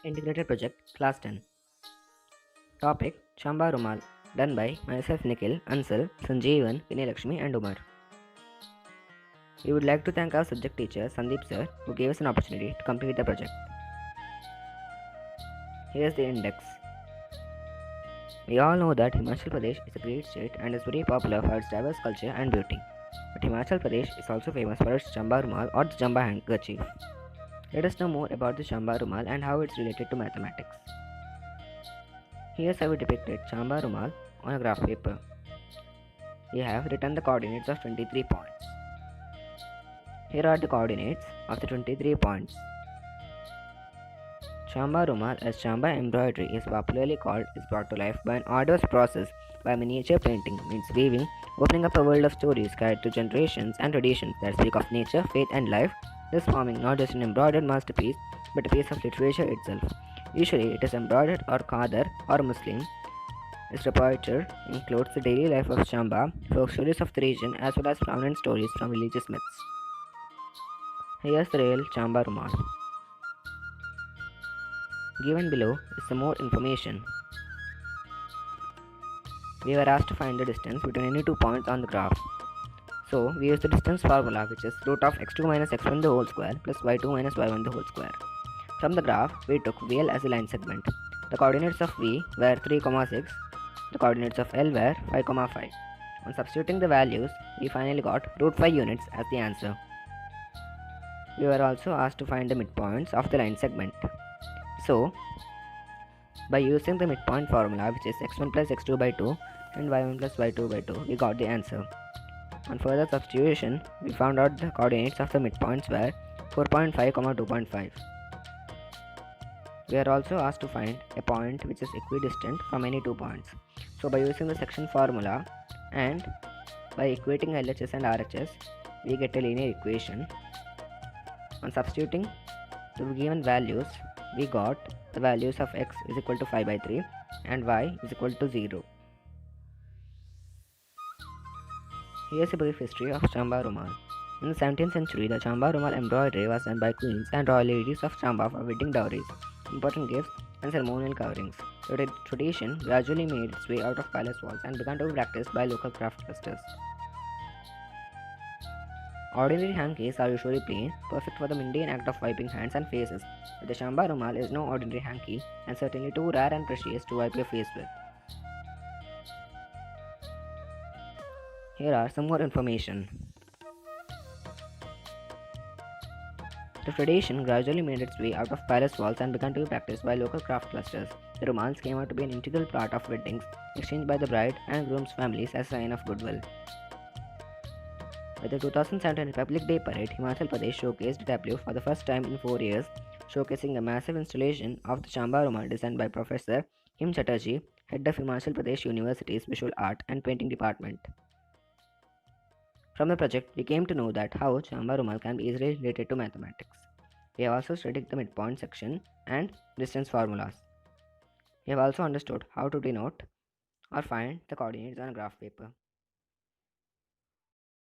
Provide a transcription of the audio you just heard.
Integrated Project, Class 10. Topic: Chamba Rumal. Done by myself Nikhil, Ansal, Sanjeevan, Vinay and Umar. We would like to thank our subject teacher Sandeep sir who gave us an opportunity to complete the project. Here's the index. We all know that Himachal Pradesh is a great state and is very popular for its diverse culture and beauty. But Himachal Pradesh is also famous for its Chamba Rumal or the Chamba handkerchief. Let us know more about the Chamba Rumal and how it's related to mathematics. Here's how we depicted Chamba Rumal on a graph paper. We have written the coordinates of 23 points. Here are the coordinates of the 23 points. Chamba Rumal, as Chamba embroidery is popularly called, is brought to life by an arduous process by miniature painting, means weaving, opening up a world of stories carried through generations and traditions that speak of nature, faith and life, thus forming not just an embroidered masterpiece, but a piece of literature itself. Usually it is embroidered or Qadar or Muslim. Its repertoire includes the daily life of Chamba, folk stories of the region, as well as prominent stories from religious myths. Here's the real Chamba Rumal. Given below is some more information. We were asked to find the distance between any 2 points on the graph. So we use the distance formula, which is root of x2 minus x1 the whole square plus y2 minus y1 the whole square. From the graph, we took VL as a line segment. The coordinates of V were 3, 6. The coordinates of L were 5, 5. On substituting the values, we finally got root 5 units as the answer. We were also asked to find the midpoints of the line segment. So, by using the midpoint formula, which is x1 plus x2 by 2 and y1 plus y2 by 2, we got the answer. On further substitution, we found out the coordinates of the midpoints were 4.5, 2.5. We are also asked to find a point which is equidistant from any 2 points. So by using the section formula and by equating LHS and RHS, we get a linear equation. On substituting the given values, we got the values of x is equal to 5 by 3 and y is equal to 0. Here's a brief history of Chamba Rumal. In the 17th century, the Chamba Rumal embroidery was done by queens and royal ladies of Chamba for wedding dowries, important gifts, and ceremonial coverings. The tradition gradually made its way out of palace walls and began to be practiced by local craftmasters. Ordinary hankies are usually plain, perfect for the mundane act of wiping hands and faces, but the Chamba Rumal is no ordinary hanky and certainly too rare and precious to wipe your face with. Here are some more information. The tradition gradually made its way out of palace walls and began to be practiced by local craft clusters. The Rumals came out to be an integral part of weddings, exchanged by the bride and groom's families as a sign of goodwill. At the 2017 Republic Day Parade, Himachal Pradesh showcased W for the first time in 4 years, showcasing a massive installation of the Chamba Rumal designed by Professor Him Chatterjee, head of Himachal Pradesh University's Visual Art and Painting Department. From the project, we came to know that how Chamba Rumal can be easily related to mathematics. We have also studied the midpoint section and distance formulas. We have also understood how to denote or find the coordinates on a graph paper.